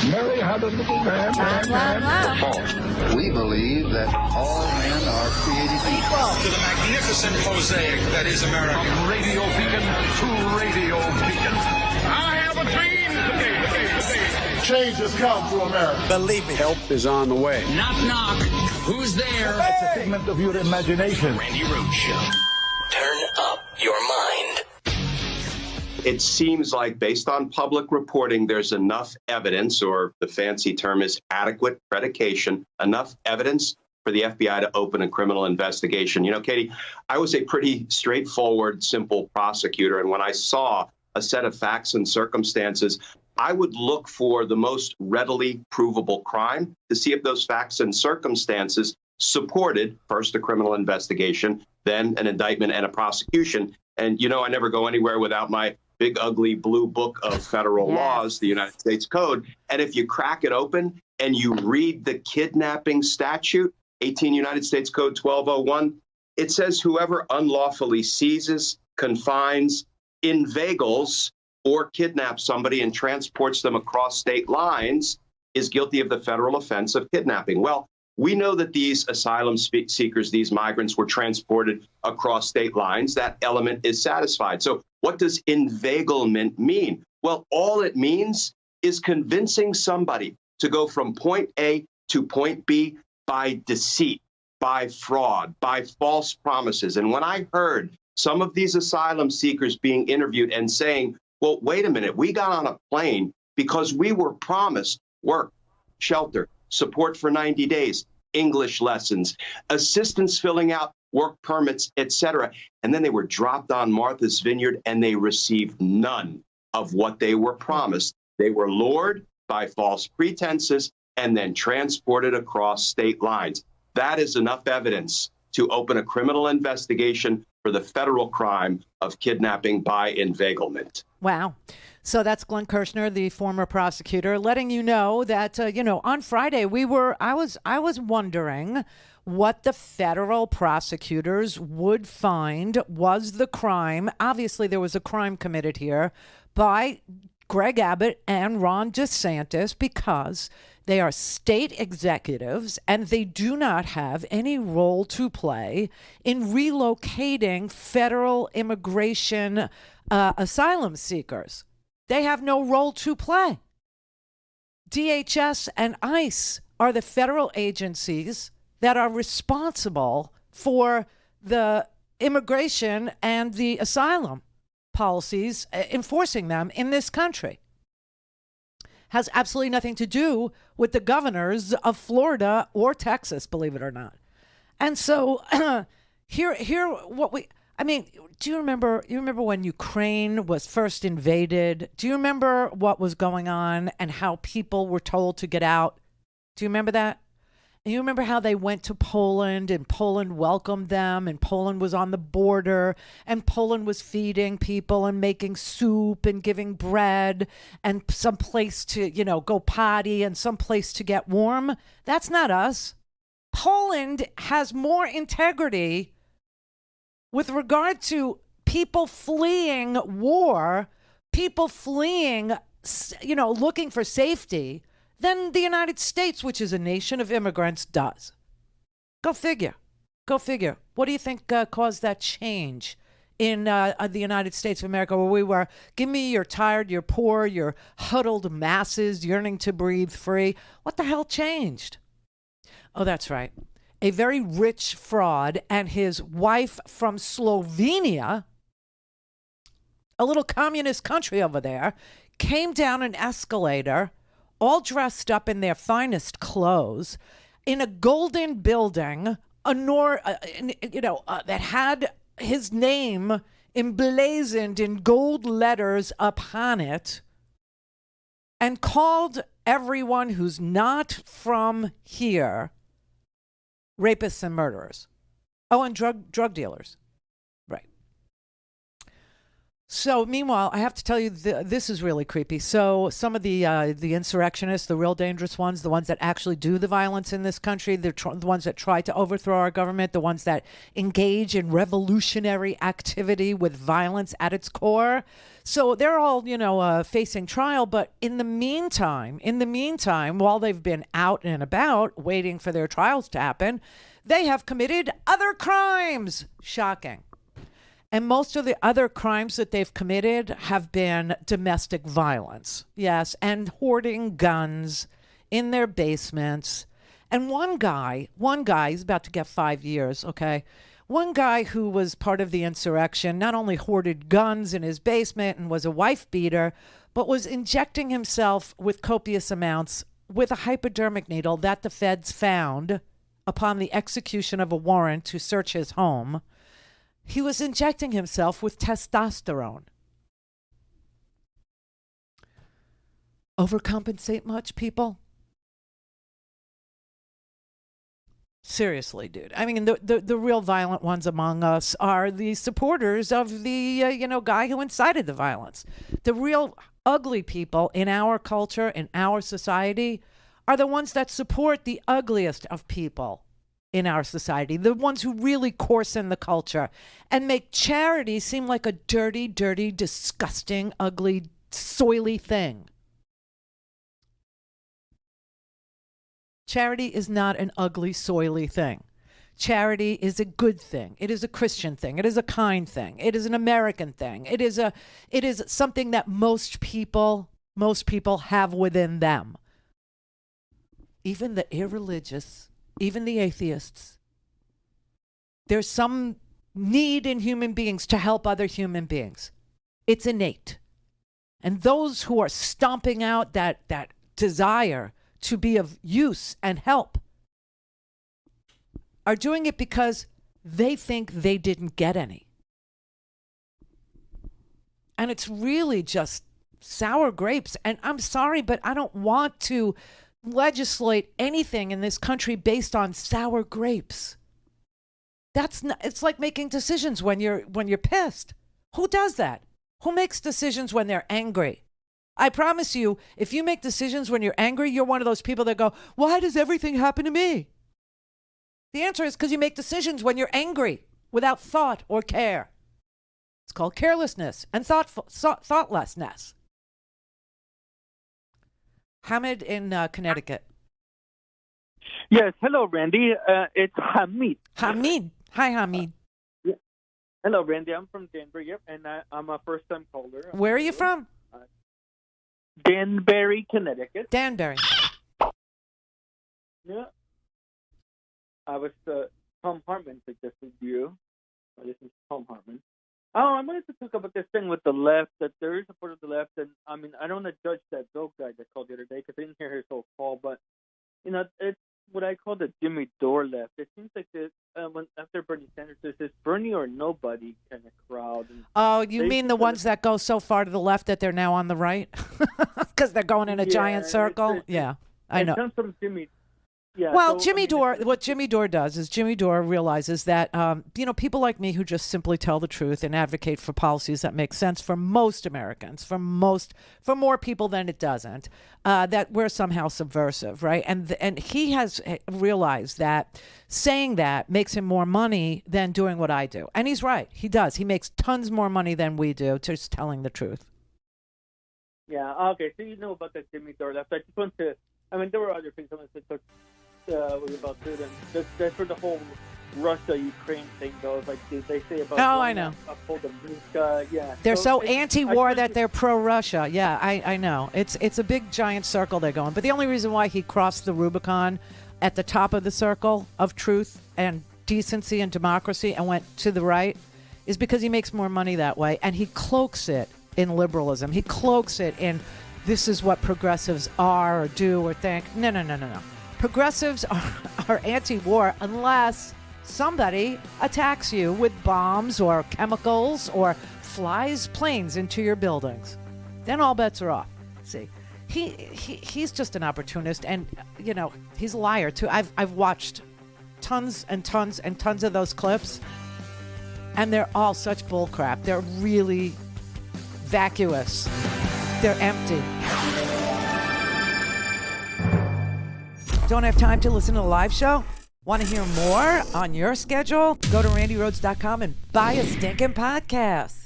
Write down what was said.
Mary had a little man. False. We believe that all men are created equal. To the magnificent mosaic that is America. From radio beacon to radio beacon. I have a dream today. Change has come to America. Believe me. Help is on the way. Knock, knock. Who's there? It's a figment of your imagination. Randi Rhodes Show. Turn up your mind. It seems like, based on public reporting, there's enough evidence, or the fancy term is adequate predication, enough evidence for the FBI to open a criminal investigation. You know, Katie, I was a pretty straightforward, simple prosecutor, and when I saw a set of facts and circumstances, I would look for the most readily provable crime to see if those facts and circumstances supported first a criminal investigation, then an indictment and a prosecution. And, you know, I never go anywhere without my big, ugly blue book of federal laws, the United States Code. And if you crack it open and you read the kidnapping statute, 18 United States Code 1201, it says whoever unlawfully seizes, confines, inveigles, or kidnaps somebody and transports them across state lines is guilty of the federal offense of kidnapping. Well, we know that these asylum seekers, these migrants, were transported across state lines. That element is satisfied. So what does inveiglement mean? Well, all it means is convincing somebody to go from point A to point B by deceit, by fraud, by false promises. And when I heard some of these asylum seekers being interviewed and saying, well, wait a minute, we got on a plane because we were promised work, shelter, support for 90 days, English lessons, assistance filling out work permits, etc. And then they were dropped on Martha's Vineyard and they received none of what they were promised. They were lured by false pretenses and then transported across state lines. That is enough evidence to open a criminal investigation for the federal crime of kidnapping by inveiglement. Wow. So that's Glenn Kirshner, the former prosecutor, letting you know that, on Friday I was wondering what the federal prosecutors would find was the crime. Obviously, there was a crime committed here by Greg Abbott and Ron DeSantis because they are state executives and they do not have any role to play in relocating federal immigration asylum seekers. They have no role to play. DHS and ICE are the federal agencies that are responsible for the immigration and the asylum policies, enforcing them in this country. Has absolutely nothing to do with the governors of Florida or Texas, believe it or not. And so do you remember when Ukraine was first invaded? Do you remember what was going on and how people were told to get out? Do you remember that? And you remember how they went to Poland and Poland welcomed them and Poland was on the border and Poland was feeding people and making soup and giving bread and some place to, go potty and some place to get warm? That's not us. Poland has more integrity with regard to people fleeing war, people fleeing, looking for safety, than the United States, which is a nation of immigrants, does. Go figure. Go figure. What do you think caused that change in the United States of America, where we were, give me your tired, your poor, your huddled masses yearning to breathe free? What the hell changed? Oh, that's right. A very rich fraud and his wife from Slovenia, a little communist country over there, came down an escalator, all dressed up in their finest clothes, in a golden building, that had his name emblazoned in gold letters upon it, and called everyone who's not from here rapists and murderers. Oh, and drug dealers. Right. So meanwhile, I have to tell you, this is really creepy. So some of the insurrectionists, the real dangerous ones, the ones that actually do the violence in this country, the ones that try to overthrow our government, the ones that engage in revolutionary activity with violence at its core. So they're all, facing trial. But in the meantime, while they've been out and about waiting for their trials to happen, they have committed other crimes. Shocking. And most of the other crimes that they've committed have been domestic violence. Yes, and hoarding guns in their basements. And one guy, he's about to get 5 years, okay? One guy who was part of the insurrection not only hoarded guns in his basement and was a wife beater, but was injecting himself with copious amounts with a hypodermic needle that the feds found upon the execution of a warrant to search his home. He was injecting himself with testosterone. Overcompensate much, people? Seriously, dude. I mean, the real violent ones among us are the supporters of the, guy who incited the violence. The real ugly people in our culture, in our society, are the ones that support the ugliest of people in our society, the ones who really coarsen the culture and make charity seem like a dirty, dirty, disgusting, ugly, soily thing. Charity is not an ugly, soily thing. Charity is a good thing. It is a Christian thing. It is a kind thing. It is an American thing. It is something that most people have within them. Even the irreligious, even the atheists. There's some need in human beings to help other human beings. It's innate. And those who are stomping out that desire to be of use and help are doing it because they think they didn't get any. And it's really just sour grapes. And I'm sorry, but I don't want to legislate anything in this country based on sour grapes. It's like making decisions when you're pissed. Who does that? Who makes decisions when they're angry? I promise you, if you make decisions when you're angry, you're one of those people that go, why does everything happen to me? The answer is because you make decisions when you're angry without thought or care. It's called carelessness and thoughtlessness. Hamid in Connecticut. Yes, hello, Randy. It's Hamid. Hamid. Hi, Hamid. Yeah. Hello, Randy. I'm from Denver, yep, and I'm a first-time caller. Where are you from? Danbury, Connecticut. Danbury. Yeah. I was Tom Hartman suggested you. This is Tom Hartman. Oh, I wanted to talk about this thing with the left, that there is support of the left, and I mean, I don't want to judge that dope guy that called the other day because I didn't hear his whole call, but, it's what I call the Jimmy Dore left. It seems like after Bernie Sanders, there's this Bernie or nobody kind of crowd. Oh, you mean the ones that go so far to the left that they're now on the right? Because they're going in a giant circle? Yeah, I know. It comes from Jimmy. Yeah, well, what Jimmy Dore does is Jimmy Dore realizes that, people like me who just simply tell the truth and advocate for policies that make sense for most Americans, for more people than it doesn't, that we're somehow subversive, right? And he has realized that saying that makes him more money than doing what I do. And he's right. He does. He makes tons more money than we do just telling the truth. Yeah, okay. So you know about that Jimmy Dore left. I just want to, there were other things I wanted to talk about too. And that's where the whole Russia-Ukraine thing goes. Like they say about. Oh, I know. Yeah. They're so anti-war that they're pro-Russia. Yeah, I know. It's a big giant circle they're going. But the only reason why he crossed the Rubicon at the top of the circle of truth and decency and democracy and went to the right is because he makes more money that way, and he cloaks it in liberalism. He cloaks it in this is what progressives are or do or think. No. Progressives are anti-war unless somebody attacks you with bombs or chemicals or flies planes into your buildings. Then all bets are off. See, he's just an opportunist, and he's a liar too. I've watched tons and tons and tons of those clips, and they're all such bullcrap. They're really vacuous. They're empty. Don't have time to listen to the live show? Want to hear more on your schedule? Go to randyrhodes.com and buy a stinking podcast.